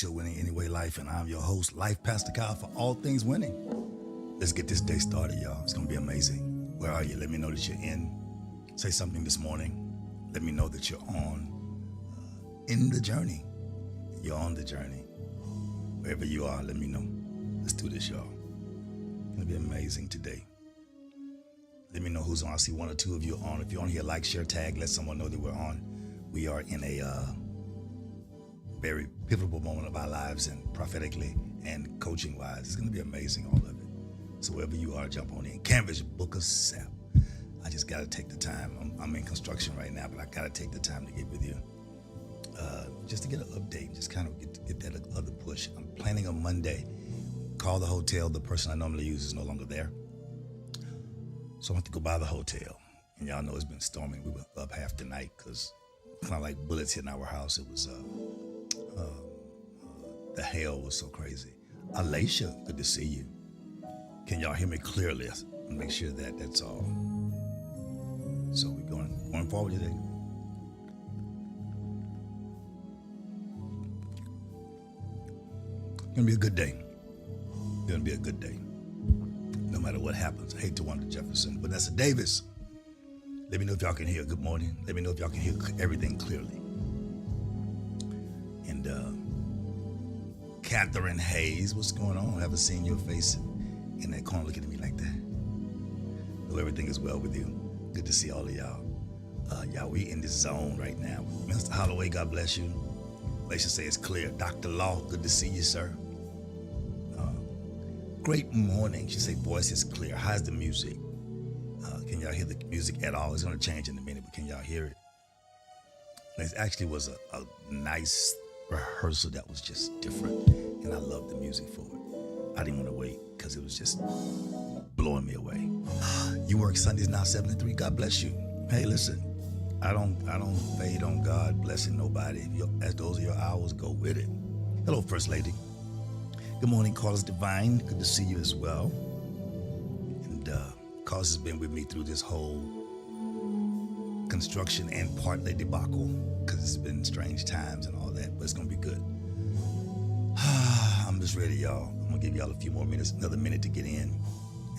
to Winning Anyway Life, and I'm your host, Life Pastor Kyle, for all things winning. Let's get this day started, y'all. It's going to be amazing. Where are you? Let me know that you're in. Say something this morning. Let me know that you're in the journey. You're on the journey. Wherever you are, let me know. Let's do this, y'all. It's going to be amazing today. Let me know who's on. I see one or two of you on. If you're on here, like, share, tag, let someone know that we're on. We are in a very pivotal moment of our lives, and prophetically and coaching-wise. It's going to be amazing, all of it. So wherever you are, jump on in. Canvas, book a sap. I just got to take the time. I'm in construction right now, but I got to take the time to get with you. Just to get an update, just kind of get that other push. I'm planning on Monday. Call the hotel. The person I normally use is no longer there. So I have to go by the hotel. And y'all know it's been storming. We were up half the night because kind of like bullets hitting our house. It was, the hail was so crazy. Alicia, good to see you. Can y'all hear me clearly? Make sure that's all. So we're going forward today. Gonna be a good day. Gonna be a good day. No matter what happens. I hate to Wanda Jefferson. Vanessa Davis. Let me know if y'all can hear. Good morning. Let me know if y'all can hear everything clearly. And Catherine Hayes, what's going on? I haven't seen your face in that corner looking at me like that. Hope everything is well with you. Good to see all of y'all. Y'all, we in this zone right now. Mr. Holloway, God bless you. Let's just say it's clear. Dr. Law, good to see you, sir. Great morning. She say voice is clear. How's the music? Can y'all hear the music at all? It's going to change in a minute, but can y'all hear it? It actually was a nice rehearsal that was just different, and I loved the music for it. I didn't want to wait because it was just blowing me away. You work Sundays now, 7 to 3. God bless you. Hey, listen, I don't fade on God blessing nobody. As those are your hours, go with it. Hello, First Lady. Good morning, Carlos Divine. Good to see you as well. And Carlos has been with me through this whole construction and partly debacle because it's been strange times and all that, but it's going to be good. I'm just ready, y'all. I'm going to give y'all a few more minutes, another minute to get in,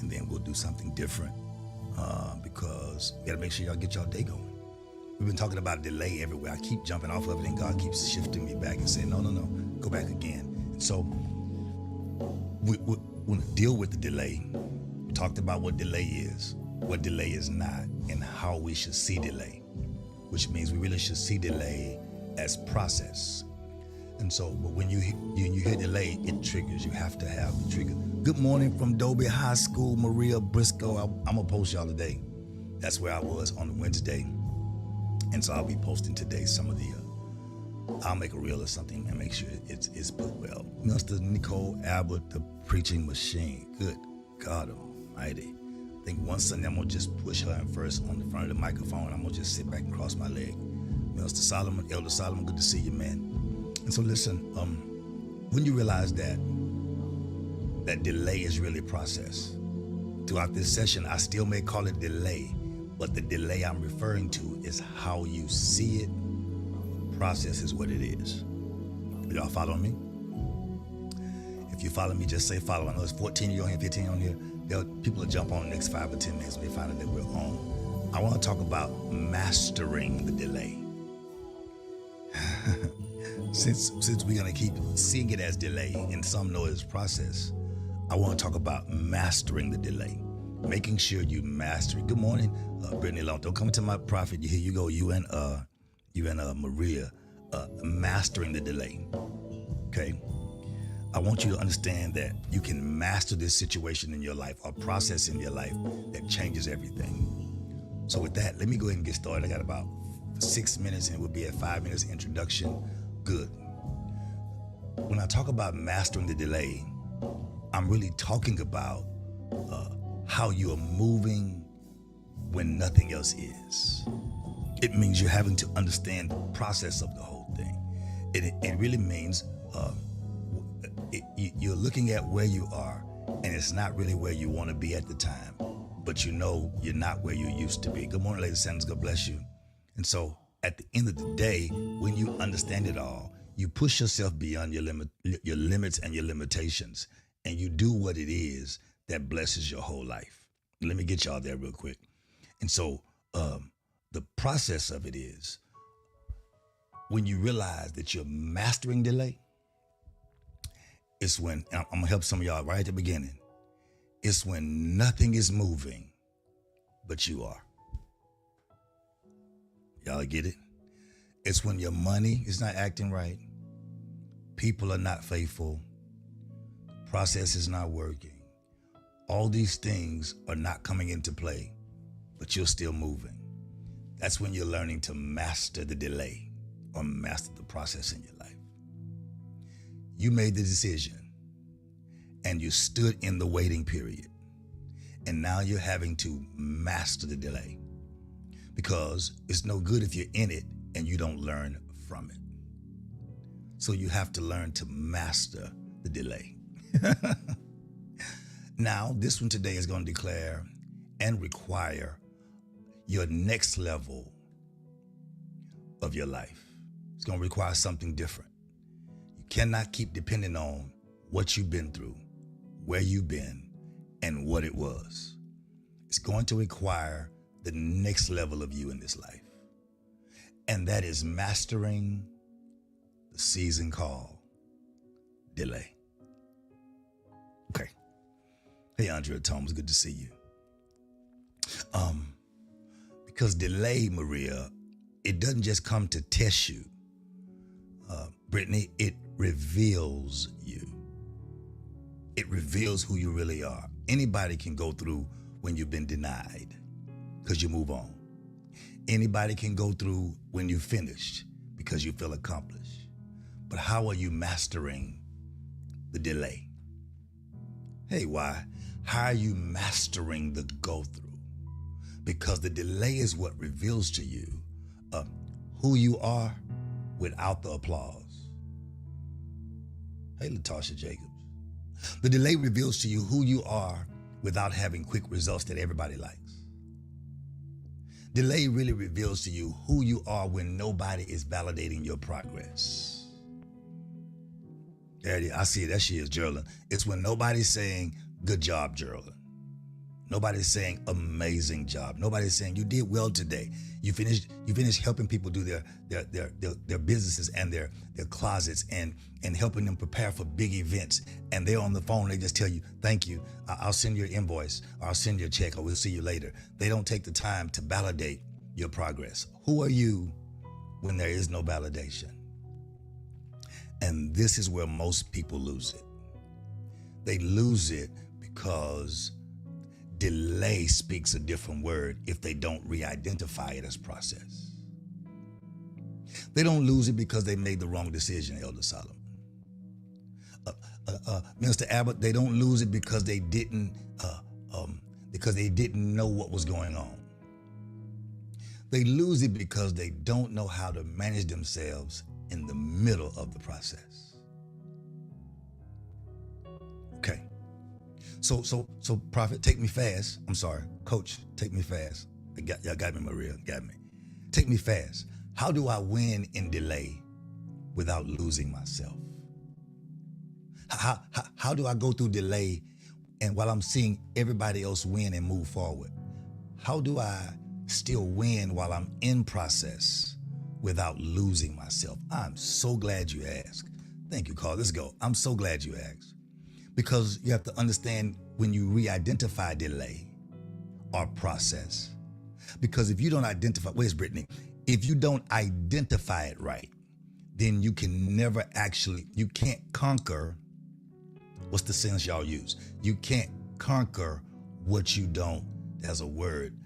and then we'll do something different because we got to make sure y'all get y'all day going. We've been talking about delay everywhere. I keep jumping off of it, and God keeps shifting me back and saying, no, go back again. And so we want to deal with the delay. We talked about what delay is, what delay is not, and how we should see delay, which means we really should see delay as process. And so, but when you hear delay, it triggers. You have to have the trigger. Good morning from Dobie High School, Maria Briscoe. I'm going to post y'all today. That's where I was on Wednesday. And so I'll be posting today some of the, I'll make a reel or something and make sure it's put well. Mr. Nicole Albert, the preaching machine. Good God Almighty. I think one Sunday I'm going to just push her in first on the front of the microphone. I'm going to just sit back and cross my leg. Mr. Solomon, Elder Solomon, good to see you, man. And so listen, when you realize that delay is really process, throughout this session, I still may call it delay, but the delay I'm referring to is how you see it. Process is what it is. Y'all follow me? If you follow me, just say follow. I know it's 14 of you on here, 15 on here. People will jump on the next 5 or 10 minutes when they find out that we're on. I want to talk about mastering the delay. Since we're going to keep seeing it as delay and some know it as process, I want to talk about mastering the delay, making sure you master it. Good morning, Brittany Long. Don't come to my prophet. Here you go, you and Maria, mastering the delay. Okay? I want you to understand that you can master this situation in your life or process in your life that changes everything. So with that, let me go ahead and get started. I got about 6 minutes and we'll be at 5 minutes introduction. Good. When I talk about mastering the delay, I'm really talking about how you are moving when nothing else is. It means you're having to understand the process of the whole thing. It really means you're looking at where you are, and it's not really where you want to be at the time, but you know you're not where you used to be. Good morning, Lady Sanders. God bless you. And so at the end of the day, when you understand it all, You push yourself beyond your limits and your limitations, and you do what it is that blesses your whole life. Let me get y'all there real quick. And so, the process of it is when you realize that you're mastering delay. It's when I'm gonna help some of y'all right at the beginning. It's when nothing is moving, but you are. Y'all get it? It's when your money is not acting right, people are not faithful, process is not working. All these things are not coming into play, but you're still moving. That's when you're learning to master the delay or master the process in your life. You made the decision and you stood in the waiting period. And now you're having to master the delay, because it's no good if you're in it and you don't learn from it. So you have to learn to master the delay. Now, this one today is going to declare and require your next level of your life. It's going to require something different. You cannot keep depending on what you've been through, where you've been, and what it was. It's going to require the next level of you in this life. And that is mastering the season called delay. Okay. Hey, Andrea Thomas, good to see you. Because delay, Maria, it doesn't just come to test you. Brittany, it reveals you. It reveals who you really are. Anybody can go through when you've been denied, because you move on. Anybody can go through when you finished because you feel accomplished. But how are you mastering the delay? Hey, why? How are you mastering the go through? Because the delay is what reveals to you who you are without the applause. Hey, Latasha Jacobs. The delay reveals to you who you are without having quick results that everybody likes. Delay really reveals to you who you are when nobody is validating your progress. There it is. I see it. There she is, Geraldine. It's when nobody's saying, good job, Geraldine. Nobody's saying amazing job. Nobody's saying you did well today. You finished helping people do their businesses and their closets and helping them prepare for big events. And they're on the phone, they just tell you, thank you. I'll send you an invoice, or I'll send you a check, or we'll see you later. They don't take the time to validate your progress. Who are you when there is no validation? And this is where most people lose it. They lose it because delay speaks a different word if they don't re-identify it as process. They don't lose it because they made the wrong decision, Elder Solomon. Minister Abbott, they don't lose it because they didn't know what was going on. They lose it because they don't know how to manage themselves in the middle of the process. Okay. So Prophet, take me fast. I'm sorry, Coach, take me fast. Y'all got me, Maria, got me. Take me fast. How do I win in delay without losing myself? How do I go through delay and while I'm seeing everybody else win and move forward? How do I still win while I'm in process without losing myself? I'm so glad you asked. Thank you, Carl. Let's go. I'm so glad you asked. Because you have to understand when you re-identify delay or process. Because if you don't identify, where's Brittany? If you don't identify it right, then you can never you can't conquer, what's the sentence y'all use? You can't conquer what you don't, there's a word.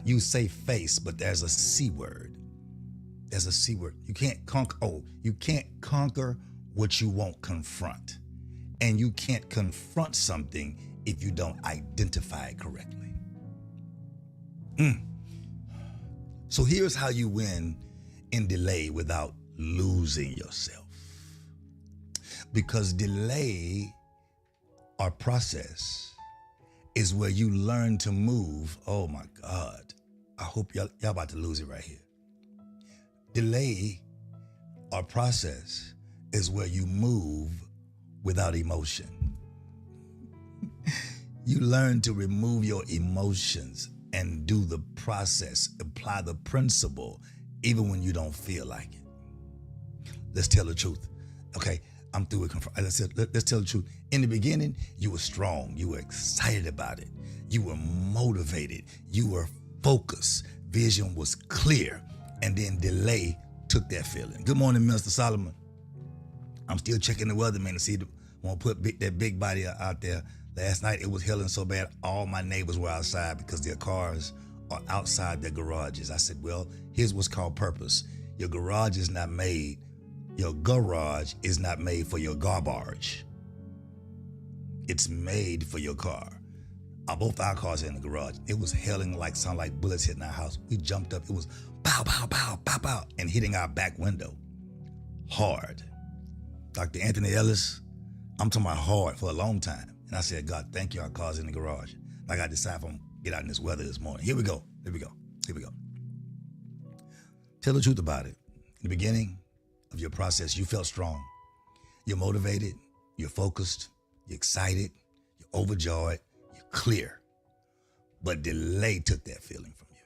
You say face, but there's a C word. There's a C word. You can't conquer what you won't confront. And you can't confront something if you don't identify it correctly. So here's how you win in delay without losing yourself. Because delay or process is where you learn to move. Oh my God. I hope y'all about to lose it right here. Delay or process is where you move without emotion. You learn to remove your emotions and do the process, apply the principle, even when you don't feel like it. Let's tell the truth. Okay, I'm through with as I said, let's tell the truth. In the beginning, you were strong. You were excited about it. You were motivated. You were focused. Vision was clear. And then delay took that feeling. Good morning, Mr. Solomon. I'm still checking the weather, man, to see won't put that big body out there. Last night, it was hailing so bad, all my neighbors were outside because their cars are outside their garages. I said, well, here's what's called purpose. Your garage is not made for your garbage. It's made for your car. Both our cars are in the garage. It was hailing sound like bullets hitting our house. We jumped up. It was pow, pow, pow, pow, pow, and hitting our back window hard. Dr. Anthony Ellis, I'm talking about hard for a long time. And I said, God, thank you, our car's in the garage. I got to decide if I'm going to get out in this weather this morning. Here we go. Tell the truth about it. In the beginning of your process, you felt strong. You're motivated. You're focused. You're excited. You're overjoyed. You're clear. But delay took that feeling from you.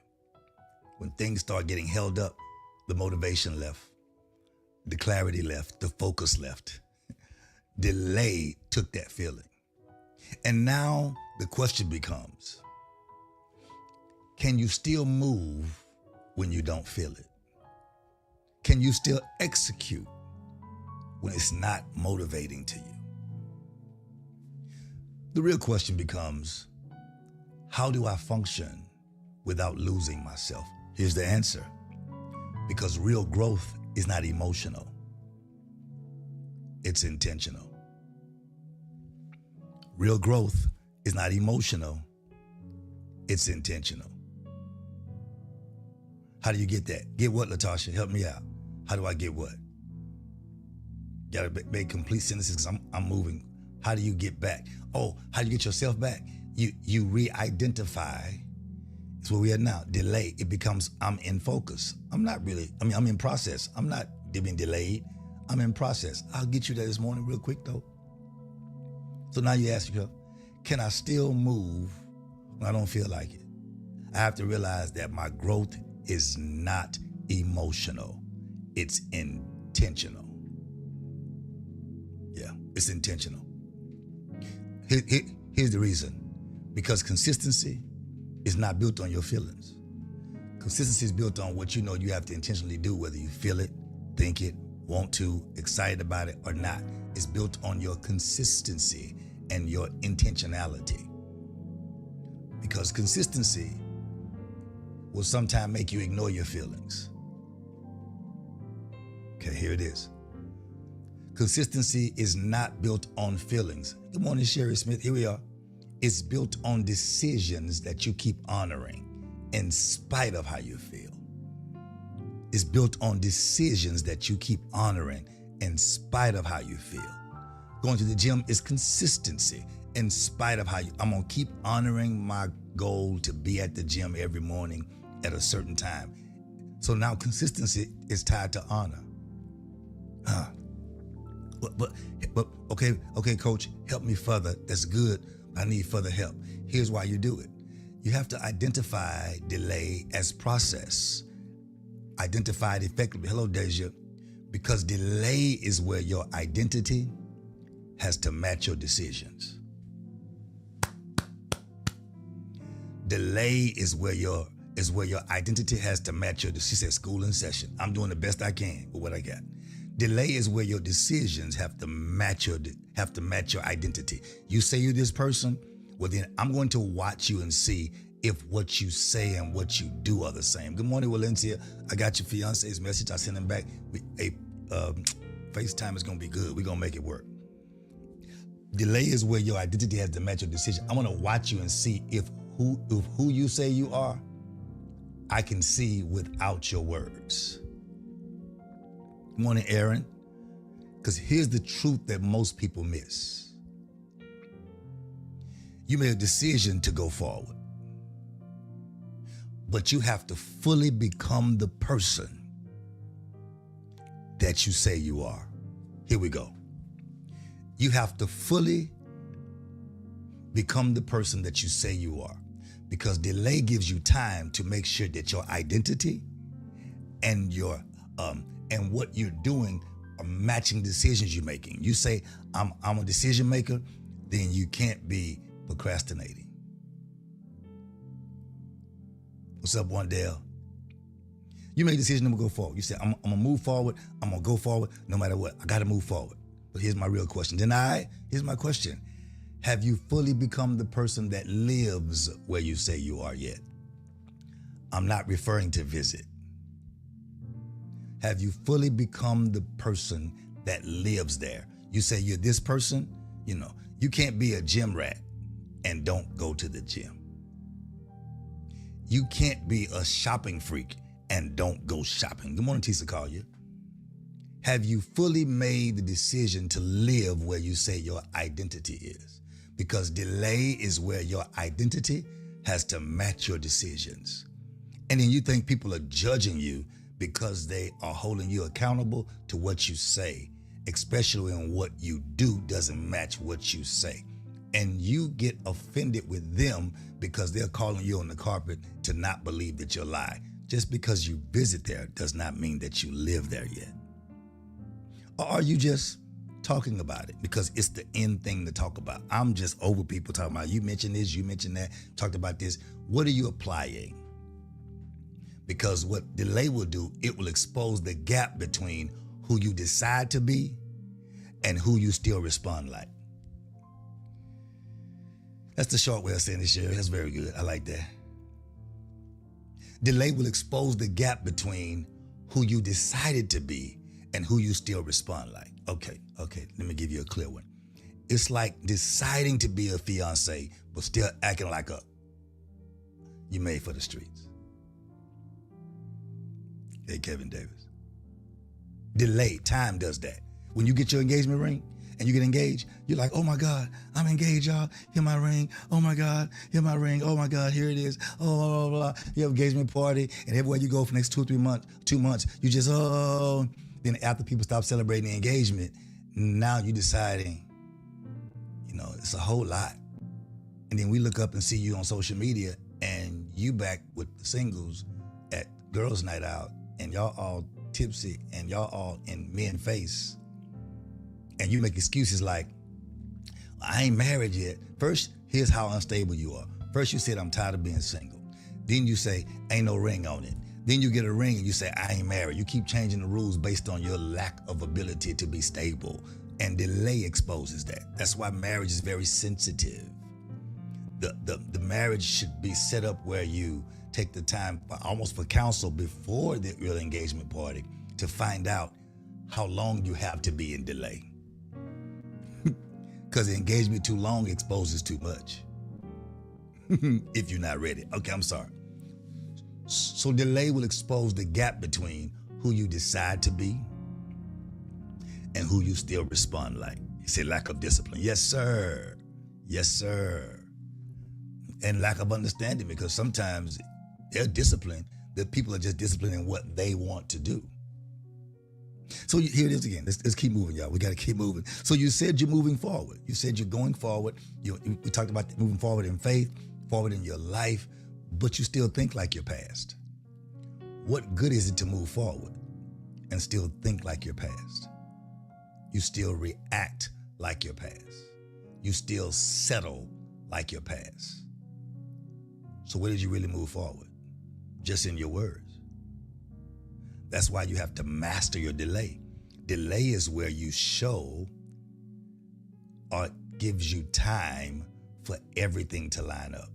When things start getting held up, the motivation left. The clarity left. The focus left. Delay took that feeling. And now the question becomes, can you still move when you don't feel it? Can you still execute when it's not motivating to you? The real question becomes, how do I function without losing myself? Here's the answer. Because real growth is not emotional. It's intentional. Real growth is not emotional. It's intentional. How do you get that? Get what, Latasha? Help me out. How do I get what? Gotta make complete sentences because I'm moving. How do you get back? Oh, how do you get yourself back? You re-identify. It's where we are now. Delay. It becomes I'm in focus. I'm in process. I'm not being delayed. I'm in process. I'll get you there this morning real quick though. So now you ask yourself, can I still move when I don't feel like it? I have to realize that my growth is not emotional. It's intentional. Yeah, it's intentional. Here's the reason. Because consistency is not built on your feelings. Consistency is built on what you know you have to intentionally do, whether you feel it, think it, want to, excited about it or not. It's built on your consistency and your intentionality. Because consistency will sometimes make you ignore your feelings. Okay, here it is. Consistency is not built on feelings. Good morning, Sherry Smith. Here we are. It's built on decisions that you keep honoring in spite of how you feel. It's built on decisions that you keep honoring in spite of how you feel. Going to the gym is consistency in spite of how I'm going to keep honoring my goal to be at the gym every morning at a certain time. So now consistency is tied to honor. But okay, coach, help me further. That's good. I need further help. Here's why you do it. You have to identify delay as process. Identify it effectively. Hello, Deja. Because delay is where your identity has to match your decisions. Delay is where your identity has to match your, she said, school in session. I'm doing the best I can with what I got. Delay is where your decisions have to match your identity. You say you're this person, well then I'm going to watch you and see if what you say and what you do are the same. Good morning, Valencia. I got your fiance's message. I sent him back. FaceTime is gonna be good. We're gonna make it work. Delay is where your identity has to match your decision. I'm gonna watch you and see if who you say you are, I can see without your words. Good morning, Aaron. Because here's the truth that most people miss. You made a decision to go forward, but you have to fully become the person that you say you are. Here we go. You have to fully become the person that you say you are, because delay gives you time to make sure that your identity and your and what you're doing are matching decisions you're making. You say, I'm a decision maker, then you can't be procrastinating. What's up, Wandale? You made a decision, I'm gonna go forward. You said, I'm gonna move forward, I'm gonna go forward no matter what. I gotta move forward. But here's my real question. Here's my question. Have you fully become the person that lives where you say you are yet? I'm not referring to visit. Have you fully become the person that lives there? You say you're this person, you can't be a gym rat and don't go to the gym. You can't be a shopping freak and don't go shopping. Good morning, Tisa Collier. Have you fully made the decision to live where you say your identity is? Because delay is where your identity has to match your decisions. And then you think people are judging you because they are holding you accountable to what you say, especially when what you do doesn't match what you say. And you get offended with them because they're calling you on the carpet to not believe that you're lying. Just because you visit there does not mean that you live there yet. Or are you just talking about it because it's the end thing to talk about? I'm just over people talking about, you mentioned this, you mentioned that, talked about this. What are you applying? Because what delay will do, it will expose the gap between who you decide to be and who you still respond like. That's the short way of saying it, Sherry. That's very good. I like that. Delay will expose the gap between who you decided to be and who you still respond like. Okay, let me give you a clear one. It's like deciding to be a fiance, but still acting like you made for the streets. Hey, Kevin Davis. Delay, time does that. When you get your engagement ring and you get engaged, you're like, oh my God, I'm engaged, y'all. Here my ring. Oh my God, here my ring. Oh my God, here it is. Oh, blah, blah, blah. You have an engagement party, and everywhere you go for the next 2 months, you just, Then after people stop celebrating the engagement, now you're deciding, it's a whole lot. And then we look up and see you on social media and you back with the singles at girls' night out and y'all all tipsy and y'all all in men face. And you make excuses like, I ain't married yet. First, here's how unstable you are. First, you said, I'm tired of being single. Then you say, ain't no ring on it. Then you get a ring and you say, I ain't married. You keep changing the rules based on your lack of ability to be stable. And delay exposes that. That's why marriage is very sensitive. The marriage should be set up where you take the time almost for counsel before the real engagement party to find out how long you have to be in delay. Because the engagement too long exposes too much. If you're not ready. Okay, I'm sorry. So delay will expose the gap between who you decide to be and who you still respond like. You say lack of discipline. Yes, sir. Yes, sir. And lack of understanding, because sometimes they're disciplined. The people are just disciplined in what they want to do. So here it is again. Let's keep moving, y'all. We got to keep moving. So you said you're moving forward. You said you're going forward. We talked about moving forward in faith, forward in your life, but you still think like your past. What good is it to move forward and still think like your past? You still react like your past. You still settle like your past. So where did you really move forward? Just in your words. That's why you have to master your delay. Delay is where you show or gives you time for everything to line up.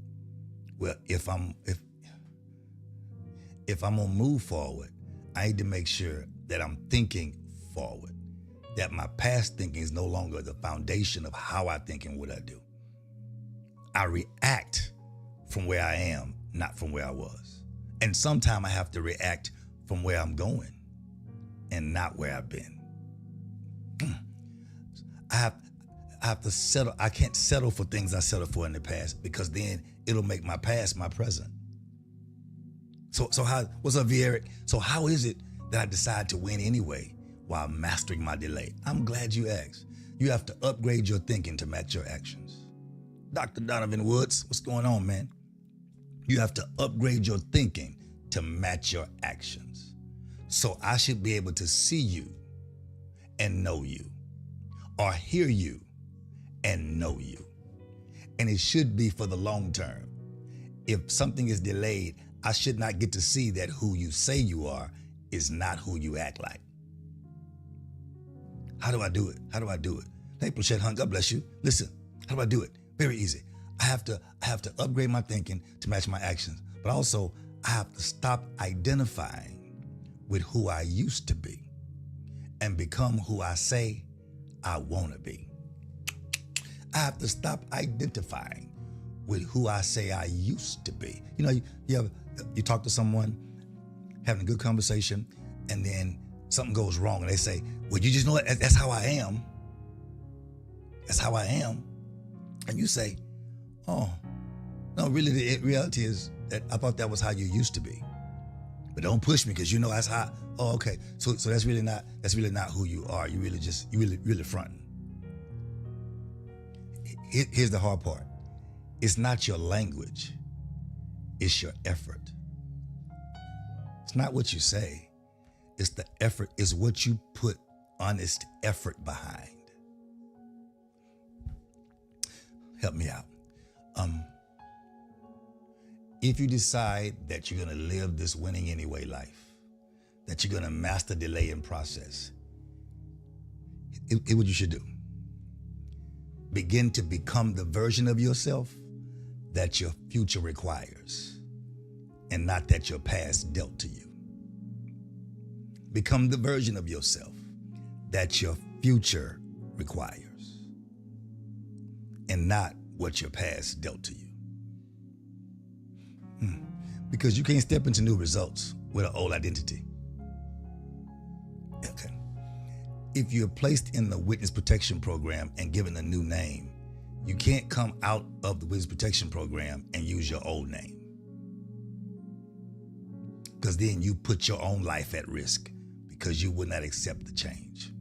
Well, if I'm gonna move forward, I need to make sure that I'm thinking forward, that my past thinking is no longer the foundation of how I think and what I do. I react from where I am, not from where I was. And sometimes I have to react from where I'm going and not where I've been. I have to settle. I can't settle for things I settled for in the past, because then it'll make my past my present. So how, what's up, V. Eric? So how is it that I decide to win anyway while mastering my delay? I'm glad you asked. You have to upgrade your thinking to match your actions. Dr. Donovan Woods, what's going on, man? You have to upgrade your thinking to match your actions. So I should be able to see you and know you, or hear you and know you. And it should be for the long term. If something is delayed, I should not get to see that who you say you are is not who you act like. How do I do it? How do I do it? Hey, Plachette Hunt, God bless you. Listen, how do I do it? Very easy. I have to upgrade my thinking to match my actions, but also I have to stop identifying with who I used to be and become who I say I want to be. I have to stop identifying with who I say I used to be. You know, you talk to someone, having a good conversation, and then something goes wrong, and they say, well, you just know what? That's how I am. That's how I am. And you say, oh, no, really, the reality is that I thought that was how you used to be. But don't push me, because you know that's how. Oh, okay. So that's really not who you are. You really fronting. Here's the hard part. It's not your language. It's your effort. It's not what you say. It's the effort. It's what you put honest effort behind. Help me out. If you decide that you're going to live this winning anyway life, that you're going to master delay in process, here's what you should do. Begin to become the version of yourself that your future requires, and not that your past dealt to you. Become the version of yourself that your future requires, and not what your past dealt to you. Because you can't step into new results with an old identity. Okay. If you're placed in the witness protection program and given a new name, you can't come out of the witness protection program and use your old name. Because then you put your own life at risk because you would not accept the change.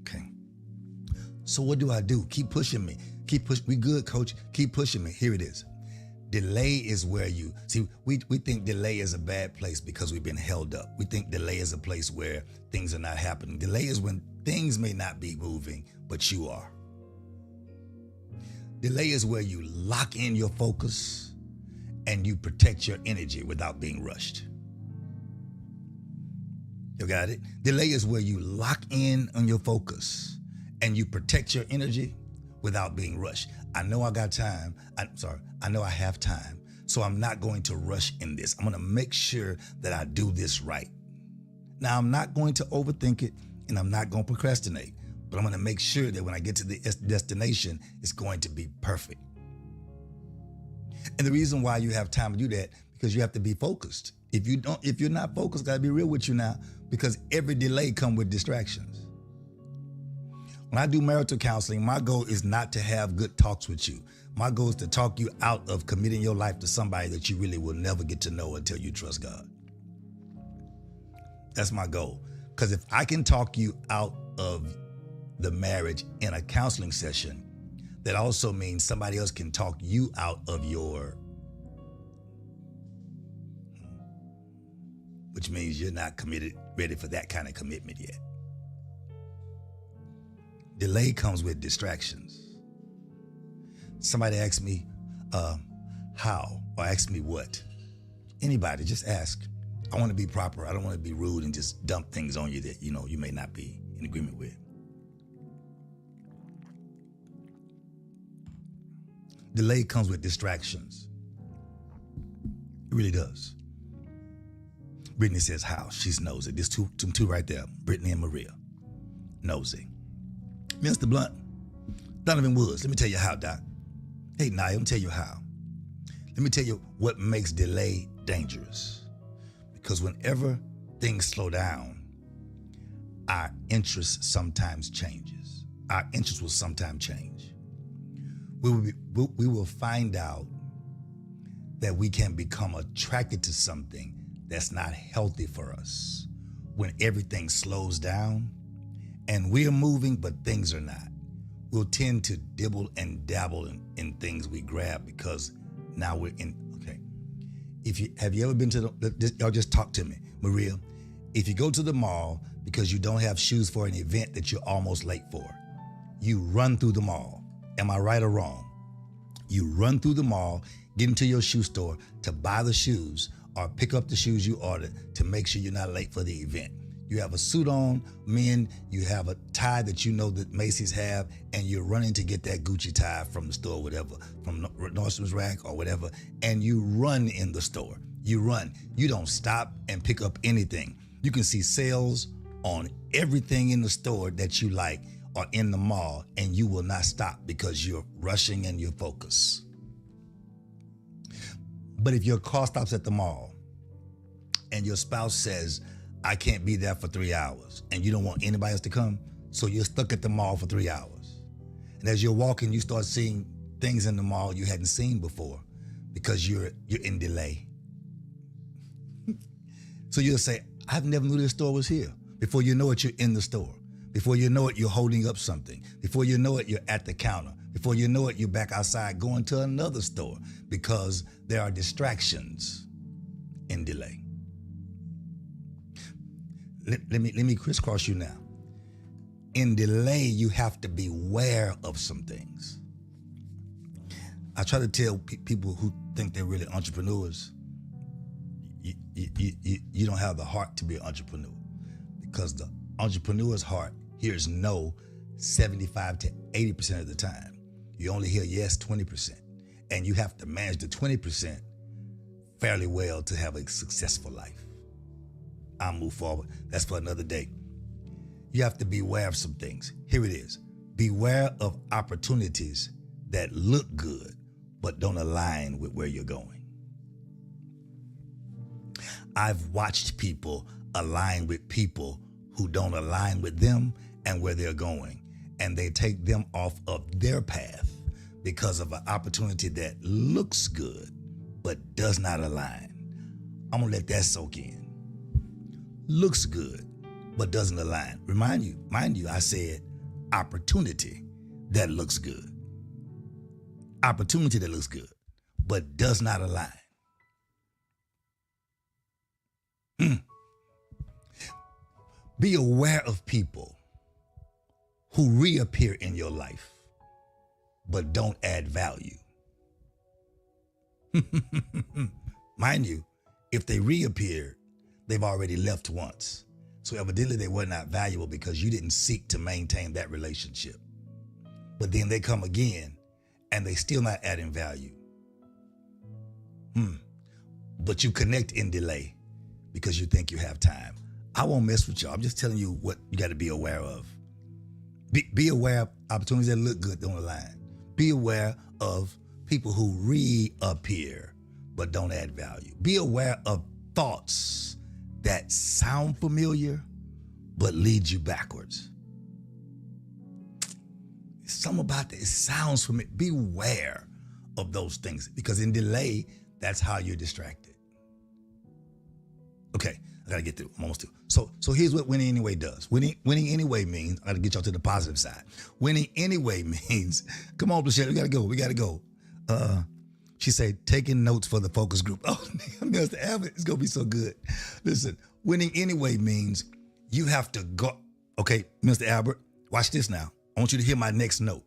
Okay. So what do I do? Keep pushing me. We good, coach. Keep pushing me. Here it is. Delay is where you, see, we think delay is a bad place because we've been held up. We think delay is a place where things are not happening. Delay is when things may not be moving, but you are. Delay is where you lock in your focus and you protect your energy without being rushed. You got it? Delay is where you lock in on your focus and you protect your energy without being rushed. I know I got time. I know I have time. So I'm not going to rush in this. I'm going to make sure that I do this right. Now, I'm not going to overthink it and I'm not going to procrastinate, but I'm going to make sure that when I get to the destination, it's going to be perfect. And the reason why you have time to do that, because you have to be focused. If you're not focused, gotta be real with you now, because every delay comes with distractions. When I do marital counseling, my goal is not to have good talks with you. My goal is to talk you out of committing your life to somebody that you really will never get to know until you trust God. That's my goal. Because if I can talk you out of the marriage in a counseling session, that also means somebody else can talk you out of your, which means you're not ready for that kind of commitment yet. Delay comes with distractions. Somebody asks me how, or asks me what. Anybody, just ask. I want to be proper. I don't want to be rude and just dump things on you that you may not be in agreement with. Delay comes with distractions. It really does. Brittany says how. She's nosy. There's two right there. Brittany and Maria. Nosy. Mr. Blunt, Donovan Woods, let me tell you how, Doc. Hey, Nia, let me tell you how. Let me tell you what makes delay dangerous. Because whenever things slow down, our interest sometimes changes. Our interest will sometimes change. We will find out that we can become attracted to something that's not healthy for us, when everything slows down and we're moving, but things are not. We'll tend to dibble and dabble in things we grab because now we're in, okay. Have you ever been to y'all just talk to me, Maria. If you go to the mall because you don't have shoes for an event that you're almost late for, you run through the mall. Am I right or wrong? You run through the mall, get into your shoe store to buy the shoes or pick up the shoes you ordered to make sure you're not late for the event. You have a suit on, men, you have a tie that you know that Macy's have, and you're running to get that Gucci tie from the store, whatever, from Nordstrom's rack or whatever, and you run in the store. You run. You don't stop and pick up anything. You can see sales on everything in the store that you like or in the mall, and you will not stop because you're rushing and you're focused. But if your car stops at the mall and your spouse says, I can't be there for 3 hours, and you don't want anybody else to come, so you're stuck at the mall for 3 hours. And as you're walking, you start seeing things in the mall you hadn't seen before because you're in delay. So you'll say, I've never knew this store was here. Before you know it, you're in the store. Before you know it, you're holding up something. Before you know it, you're at the counter. Before you know it, you're back outside going to another store because there are distractions in delay. Let me crisscross you now. In delay, you have to be aware of some things. I try to tell people who think they're really entrepreneurs, you don't have the heart to be an entrepreneur, because the entrepreneur's heart hears no 75 to 80% of the time. You only hear yes 20%, and you have to manage the 20% fairly well to have a successful life. I'll move forward. That's for another day. You have to be aware of some things. Here it is. Beware of opportunities that look good but don't align with where you're going. I've watched people align with people who don't align with them and where they're going, and they take them off of their path because of an opportunity that looks good but does not align. I'm gonna let that soak in. Looks good, but doesn't align. Mind you, I said opportunity that looks good. Opportunity that looks good, but does not align. Be aware of people who reappear in your life, but don't add value. Mind you, if they reappeared, they've already left once. So evidently they were not valuable because you didn't seek to maintain that relationship. But then they come again and they still not adding value. But you connect in delay because you think you have time. I won't mess with y'all. I'm just telling you what you got to be aware of. Be aware of opportunities that look good, don't align. Be aware of people who reappear but don't add value. Be aware of thoughts that sound familiar but lead you backwards. Something about that, it sounds familiar. Beware of those things because in delay, that's how you're distracted. Okay, I gotta get through. I'm almost through. So here's what winning anyway does. Winning anyway means, I gotta get y'all to the positive side. Winning anyway means, come on, Blachette, we gotta go. She said, taking notes for the focus group. Oh, Mr. Abbott, it's gonna be so good. Listen, winning anyway means you have to go. Okay, Mr. Albert, watch this now. I want you to hear my next note.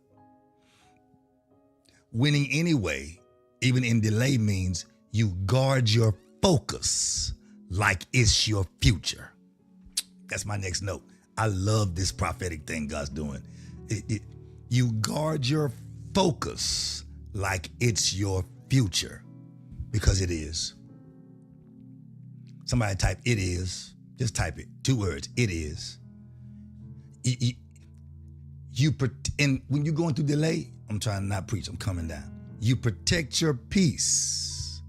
Winning anyway, even in delay, means you guard your focus like it's your future. That's my next note. I love this prophetic thing God's doing. You guard your focus like it's your future, because it is. Somebody type it is. Just type it. 2 words. It is. And when you're going through delay, I'm trying to not preach. I'm coming down. You protect your peace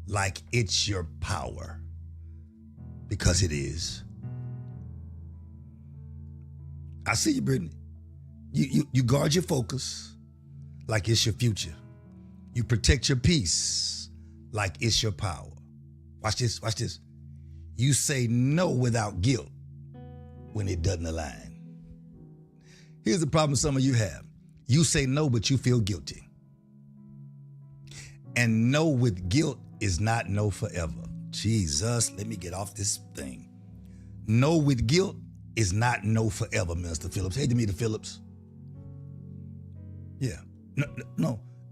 like it's your power, because it is. I see you, Brittany. You guard your focus like it's your future. You protect your peace like it's your power. Watch this. You say no without guilt when it doesn't align. Here's the problem some of you have. You say no, but you feel guilty. And no with guilt is not no forever. Jesus, let me get off this thing. No with guilt is not no forever, Mr. Phillips. Hey, Demeter Phillips. Yeah.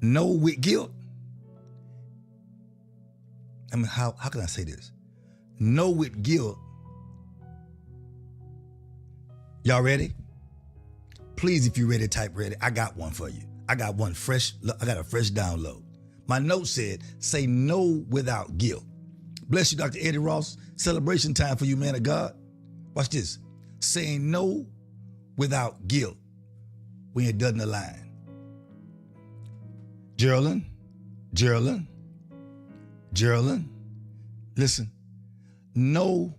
No with guilt. I mean, how can I say this? No with guilt. Y'all ready? Please, if you're ready, type ready. I got one for you. I got a fresh download. My note said, say no without guilt. Bless you, Dr. Eddie Ross. Celebration time for you, man of God. Watch this. Saying no without guilt when it doesn't align. Geraldine, listen. No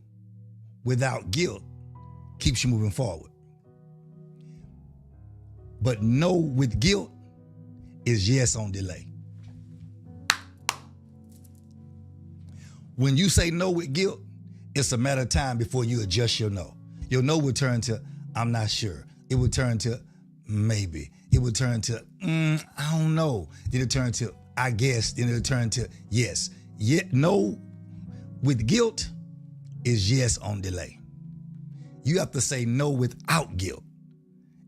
without guilt keeps you moving forward. But no with guilt is yes on delay. When you say no with guilt, it's a matter of time before you adjust your no. Your no will turn to, I'm not sure. It will turn to, maybe. It will turn to, I don't know. Then it'll turn to, I guess. Then it'll turn to, yes. No with guilt is yes on delay. You have to say no without guilt.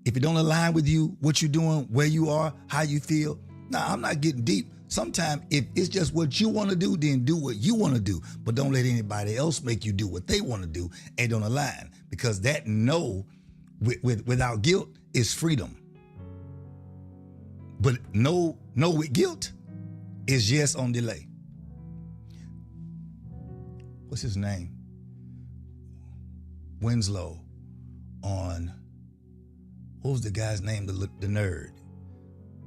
If it don't align with you, what you're doing, where you are, how you feel. Now, I'm not getting deep. Sometimes if it's just what you want to do, then do what you want to do. But don't let anybody else make you do what they want to do and don't align. Because that no without guilt is freedom. But no with guilt is yes on delay. What's his name? Winslow on, what was the guy's name? The nerd.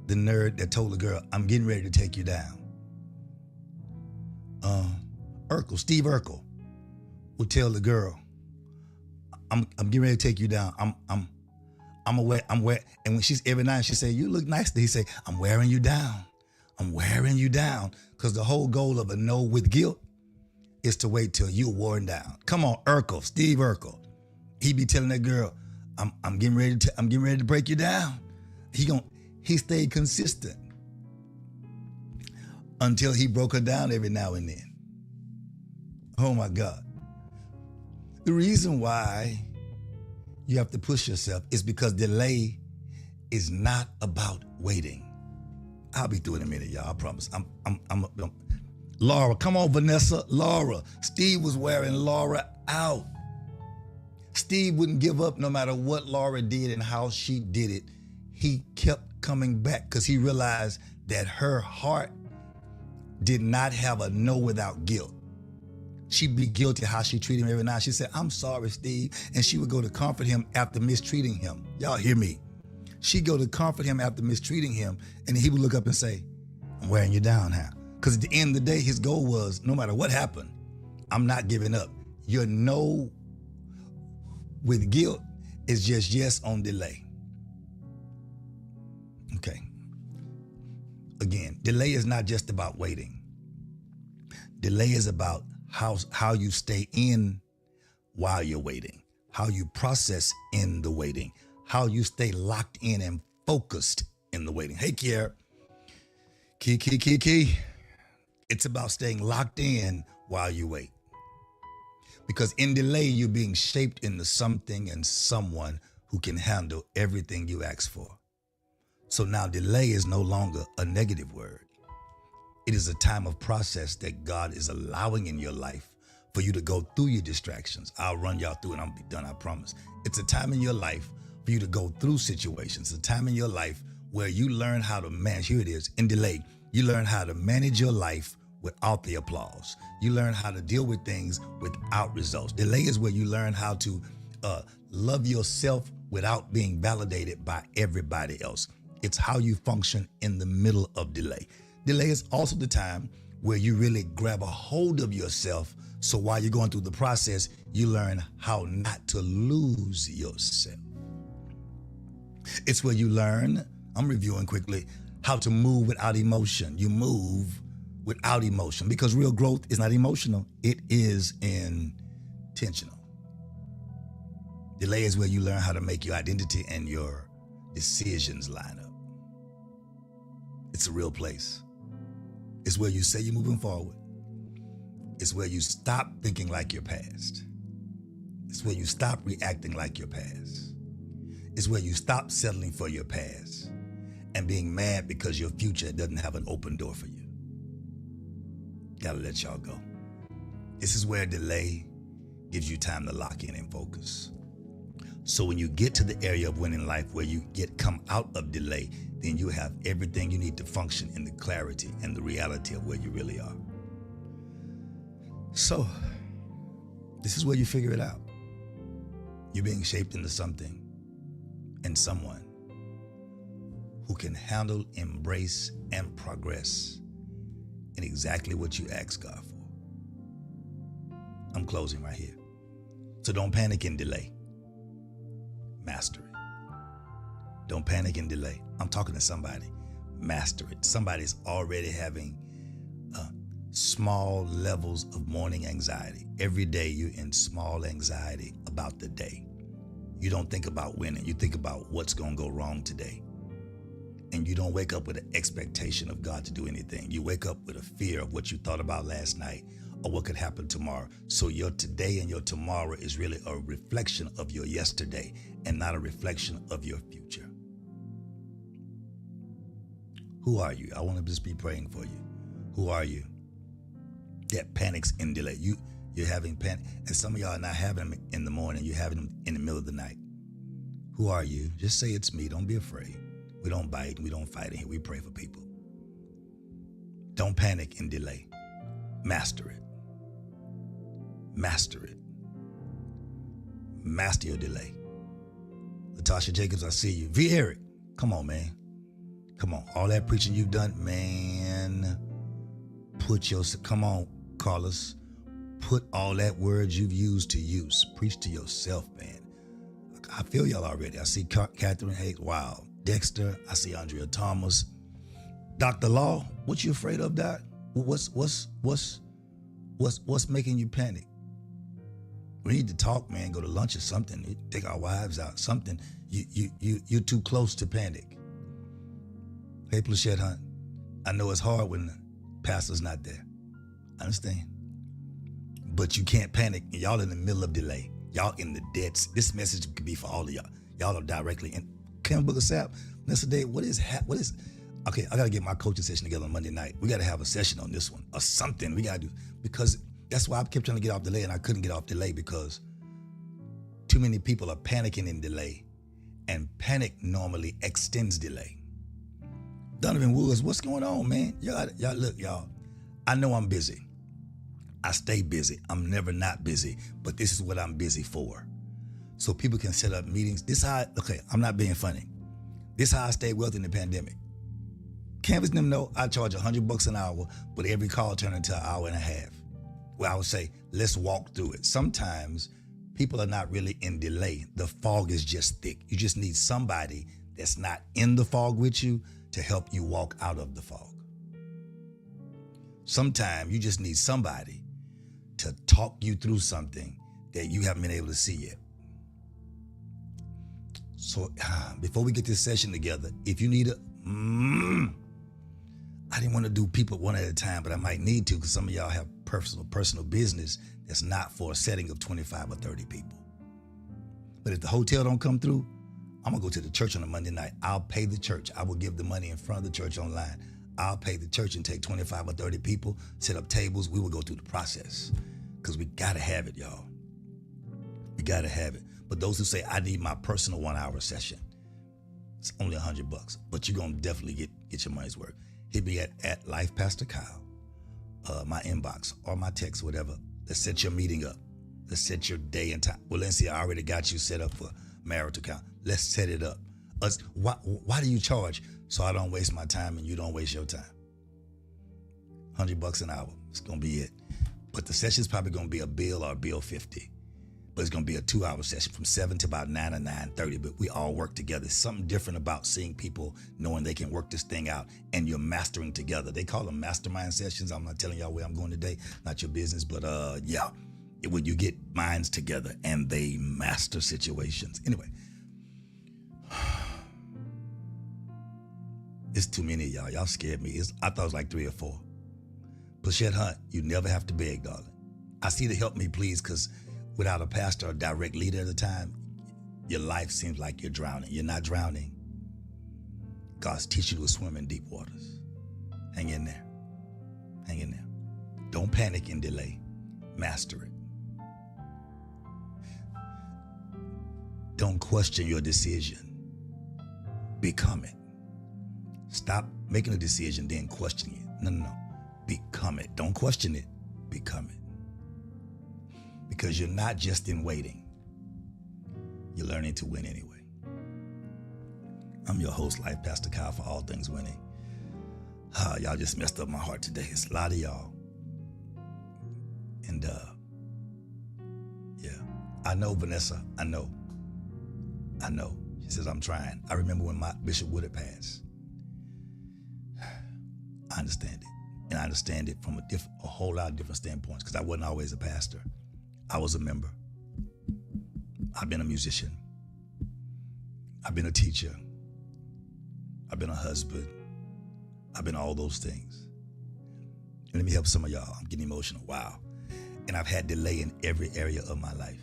The nerd that told the girl, I'm getting ready to take you down. Steve Urkel would tell the girl, I'm getting ready to take you down. I'm aware. And when she's every night she say, you look nice. He say, I'm wearing you down. I'm wearing you down. Because the whole goal of a no with guilt is to wait till you're worn down. Come on, Steve Urkel. He be telling that girl, I'm getting ready to break you down. He stayed consistent until he broke her down every now and then. Oh my God. The reason why you have to push yourself is because delay is not about waiting. I'll be through in a minute, y'all. I promise. I'm Laura, come on, Vanessa. Laura. Steve was wearing Laura out. Steve wouldn't give up no matter what Laura did and how she did it. He kept coming back because he realized that her heart did not have a no without guilt. She'd be guilty how she treated him every night. She said, I'm sorry, Steve. And she would go to comfort him after mistreating him. Y'all hear me? She'd go to comfort him after mistreating him. And he would look up and say, I'm wearing you down now. Because at the end of the day, his goal was, no matter what happened, I'm not giving up. Your no with guilt is just yes on delay. Okay. Again, delay is not just about waiting. Delay is about how you stay in while you're waiting, how you process in the waiting, how you stay locked in and focused in the waiting. Hey, Kiara. Key. It's about staying locked in while you wait. Because in delay, you're being shaped into something and someone who can handle everything you ask for. So now delay is no longer a negative word. It is a time of process that God is allowing in your life for you to go through your distractions. I'll run y'all through and I'll be done, I promise. It's a time in your life for you to go through situations. It's a time in your life where you learn how to manage. Here it is, in delay. You learn how to manage your life without the applause. You learn how to deal with things without results. Delay is where you learn how to love yourself without being validated by everybody else. It's how you function in the middle of delay. Delay is also the time where you really grab a hold of yourself. So while you're going through the process, you learn how not to lose yourself. It's where you learn, I'm reviewing quickly, how to move without emotion. You move without emotion because real growth is not emotional. It is intentional. Delay is where you learn how to make your identity and your decisions line up. It's a real place. It's where you say you're moving forward. It's where you stop thinking like your past. It's where you stop reacting like your past. It's where you stop settling for your past and being mad because your future doesn't have an open door for you. Gotta let y'all go. This is where delay gives you time to lock in and focus. So when you get to the area of winning life where you come out of delay, then you have everything you need to function in the clarity and the reality of where you really are. So this is where you figure it out. You're being shaped into something and someone who can handle, embrace, and progress in exactly what you ask God for. I'm closing right here. So don't panic and delay. Master it. Don't panic and delay. I'm talking to somebody. Master it. Somebody's already having small levels of morning anxiety. Every day you're in small anxiety about the day. You don't think about winning. You think about what's going to go wrong today. And you don't wake up with an expectation of God to do anything. You wake up with a fear of what you thought about last night or what could happen tomorrow. So your today and your tomorrow is really a reflection of your yesterday and not a reflection of your future. Who are you? I want to just be praying for you. Who are you that panics in delay? You're having panic, and some of y'all are not having them in the morning. You're having them in the middle of the night. Who are you? Just say it's me. Don't be afraid. We don't bite. We don't fight in here. We pray for people. Don't panic and delay. Master it. Master it. Master your delay. Latasha Jacobs, I see you. V. Eric, come on, man. Come on. All that preaching you've done, man. Come on, Carlos. Put all that words you've used to use. Preach to yourself, man. I feel y'all already. I see Catherine Hayes. Wow. Dexter. I see Andrea Thomas. Dr. Law, what you afraid of, Doc? What's making you panic? We need to talk, man. Go to lunch or something. Take our wives out. Something. You're too close to panic. Hey, Plachette Hunt. I know it's hard when the pastor's not there. I understand. But you can't panic. Y'all in the middle of delay. Y'all in the dead. This message could be for all of y'all. Y'all are directly in. Kim Booker Sapp, yesterday, what is, okay, I got to get my coaching session together on Monday night. We got to have a session on this one or something. We got to do, because that's why I kept trying to get off delay and I couldn't get off delay because too many people are panicking in delay, and panic normally extends delay. Donovan Woods, what's going on, man? Y'all, look, y'all, I know I'm busy. I stay busy. I'm never not busy, but this is what I'm busy for. So people can set up meetings. I'm not being funny. This is how I stayed wealthy in the pandemic. Canvas them know I charge $100 an hour, but every call turned into an hour and a half. Where I would say, let's walk through it. Sometimes people are not really in delay. The fog is just thick. You just need somebody that's not in the fog with you to help you walk out of the fog. Sometimes you just need somebody to talk you through something that you haven't been able to see yet. So before we get this session together, if you need I didn't want to do people one at a time, but I might need to because some of y'all have personal business that's not for a setting of 25 or 30 people. But if the hotel don't come through, I'm going to go to the church on a Monday night. I'll pay the church. I will give the money in front of the church online. I'll pay the church and take 25 or 30 people, set up tables. We will go through the process because we got to have it, y'all. We got to have it. But those who say, I need my personal 1 hour session, it's only $100, but you're going to definitely get your money's worth. Hit me at Life Pastor Kyle, my inbox or my text, whatever. Let's set your meeting up. Let's set your day and time. Well, Lindsay, I already got you set up for marital count. Let's set it up. Why do you charge? So I don't waste my time and you don't waste your time. $100 an hour. It's going to be it. But the session's probably going to be a bill or a bill 50. But it's going to be a 2 hour session from 7 to about 9 or 9:30. But we all work together. Something different about seeing people knowing they can work this thing out and you're mastering together. They call them mastermind sessions. I'm not telling y'all where I'm going today. Not your business, but yeah. when you get minds together and they master situations. Anyway, it's too many of y'all. Y'all scared me. I thought it was like 3 or 4. Plachette Hunt, you never have to beg, darling. I see the help me please, because without a pastor or direct leader at the time, your life seems like you're drowning. You're not drowning. God's teaching you to swim in deep waters. Hang in there. Hang in there. Don't panic and delay. Master it. Don't question your decision. Become it. Stop making a decision, then questioning it. No. Become it. Don't question it. Become it. Because you're not just in waiting. You're learning to win anyway. I'm your host, Life Pastor Kyle, for All Things Winning. Y'all just messed up my heart today. It's a lot of y'all. And yeah, I know, Vanessa. I know. She says, I'm trying. I remember when my Bishop Wood had passed. I understand it. And I understand it from a whole lot of different standpoints, because I wasn't always a pastor. I was a member. I've been a musician. I've been a teacher. I've been a husband. I've been all those things. And let me help some of y'all. I'm getting emotional. Wow. And I've had delay in every area of my life.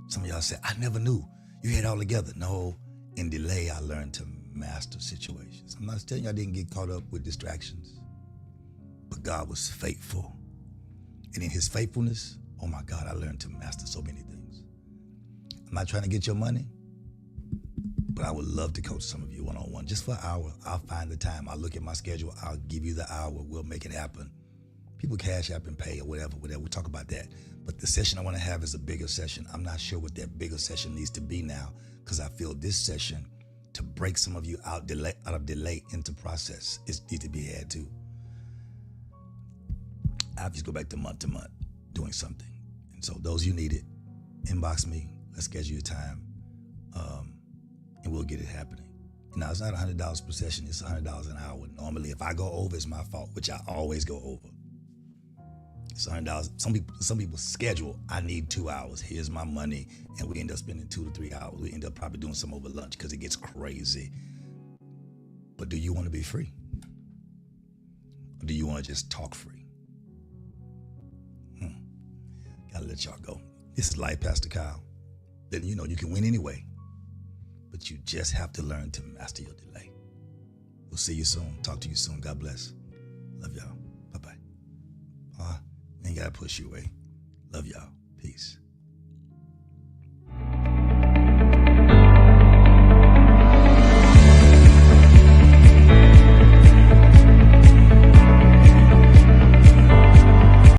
Some of y'all say, I never knew you had it all together. No, in delay, I learned to master situations. I'm not telling you I didn't get caught up with distractions, but God was faithful. And in his faithfulness, oh my God, I learned to master so many things. I'm not trying to get your money, but I would love to coach some of you one-on-one just for an hour. I'll find the time. I'll look at my schedule. I'll give you the hour. We'll make it happen. People cash app and pay or whatever. We'll talk about that. But the session I want to have is a bigger session. I'm not sure what that bigger session needs to be now, because I feel this session, to break some of you out of delay into process, it needs to be had too. I just go back to month doing something. And so those you need it, inbox me. Let's schedule a time, and we'll get it happening. Now, it's not $100 per session. It's $100 an hour. Normally, if I go over, it's my fault, which I always go over. It's $100. Some people schedule, I need 2 hours. Here's my money. And we end up spending 2 to 3 hours. We end up probably doing some over lunch because it gets crazy. But do you want to be free? Or do you want to just talk free? Gotta let y'all go. This is Life Pastor Kyle. Then you know you can win anyway. But you just have to learn to master your delay. We'll see you soon. Talk to you soon. God bless. Love y'all. Bye-bye. Ain't gotta push you away. Love y'all. Peace.